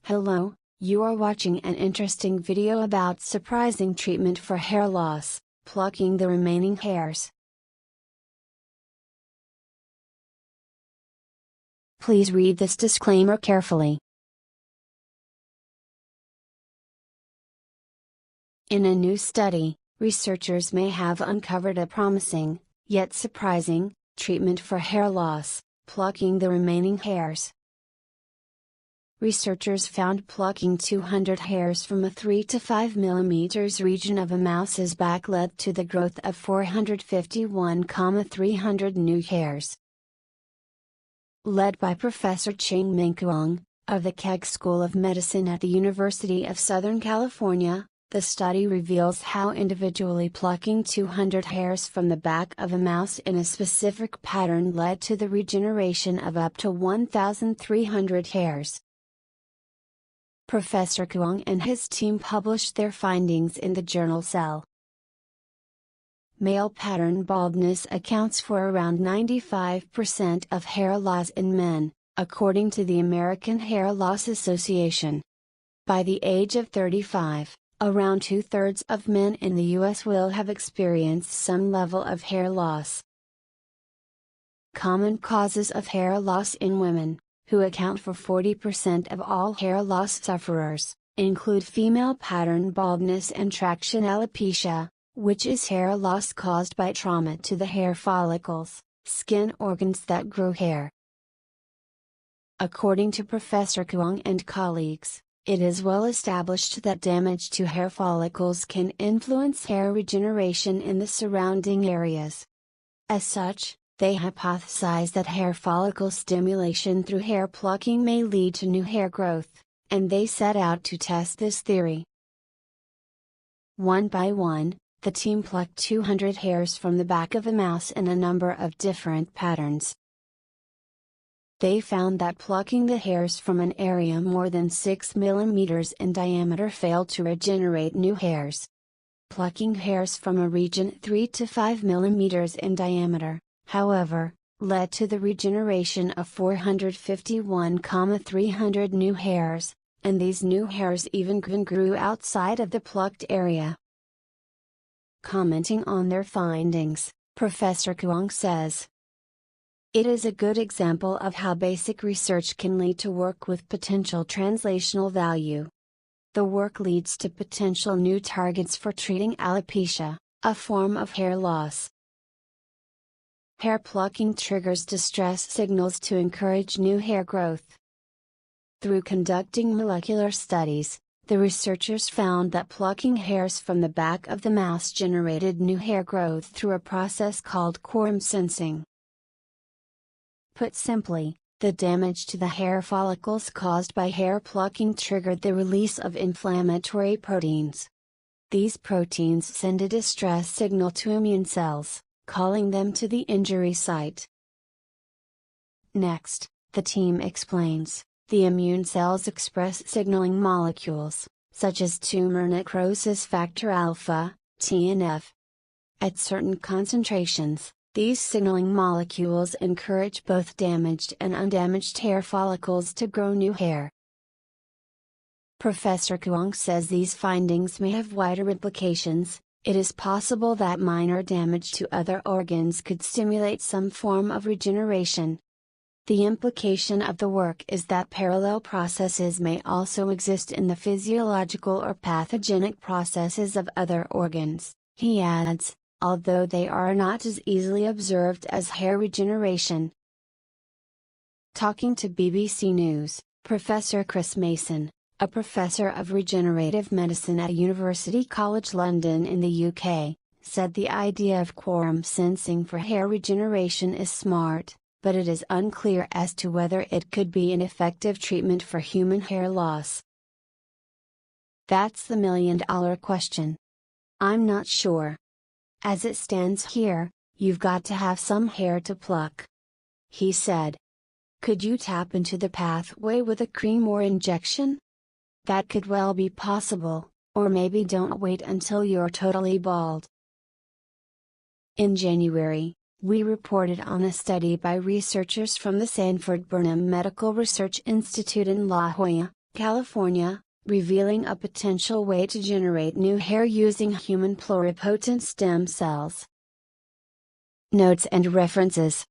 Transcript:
Hello, you are watching an interesting video about surprising treatment for hair loss, plucking the remaining hairs. Please read this disclaimer carefully. In a new study, researchers may have uncovered a promising, yet surprising, treatment for hair loss, plucking the remaining hairs. Researchers found plucking 200 hairs from a 3 to 5 mm region of a mouse's back led to the growth of 451,300 new hairs. Led by Professor Cheng-Ming Kuang, of the Keck School of Medicine at the University of Southern California, the study reveals how individually plucking 200 hairs from the back of a mouse in a specific pattern led to the regeneration of up to 1,300 hairs. Professor Kuang and his team published their findings in the journal Cell. Male pattern baldness accounts for around 95% of hair loss in men, according to the American Hair Loss Association. By the age of 35, around 2/3 of men in the U.S. will have experienced some level of hair loss. Common causes of hair loss in women, who account for 40% of all hair loss sufferers, include female pattern baldness and traction alopecia, which is hair loss caused by trauma to the hair follicles, skin organs that grow hair. According to Professor Kuang and colleagues, it is well established that damage to hair follicles can influence hair regeneration in the surrounding areas. As such, they hypothesize that hair follicle stimulation through hair plucking may lead to new hair growth, and they set out to test this theory. One by one, the team plucked 200 hairs from the back of a mouse in a number of different patterns. They found that plucking the hairs from an area more than 6 mm in diameter failed to regenerate new hairs. Plucking hairs from a region 3 to 5 mm in diameter, however, led to the regeneration of 451,300 new hairs, and these new hairs even grew outside of the plucked area. Commenting on their findings, Professor Kuang says, "It is a good example of how basic research can lead to work with potential translational value. The work leads to potential new targets for treating alopecia, a form of hair loss. Hair plucking triggers distress signals to encourage new hair growth." Through conducting molecular studies, the researchers found that plucking hairs from the back of the mouse generated new hair growth through a process called quorum sensing. Put simply, the damage to the hair follicles caused by hair plucking triggered the release of inflammatory proteins. These proteins send a distress signal to immune cells, calling them to the injury site. Next, the team explains, the immune cells express signaling molecules, such as tumor necrosis factor alpha, TNF. At certain concentrations, these signaling molecules encourage both damaged and undamaged hair follicles to grow new hair. Professor Kuang says these findings may have wider implications. It is possible that minor damage to other organs could stimulate some form of regeneration. The implication of the work is that parallel processes may also exist in the physiological or pathogenic processes of other organs, he adds, although they are not as easily observed as hair regeneration. Talking to BBC News, Professor Chris Mason, a professor of regenerative medicine at University College London in the UK, said the idea of quorum sensing for hair regeneration is smart, but it is unclear as to whether it could be an effective treatment for human hair loss. "That's the million-dollar question. I'm not sure. As it stands here, you've got to have some hair to pluck," he said. "Could you tap into the pathway with a cream or injection? That could well be possible, or maybe don't wait until you're totally bald." In January, we reported on a study by researchers from the Sanford Burnham Medical Research Institute in La Jolla, California, revealing a potential way to generate new hair using human pluripotent stem cells. Notes and references.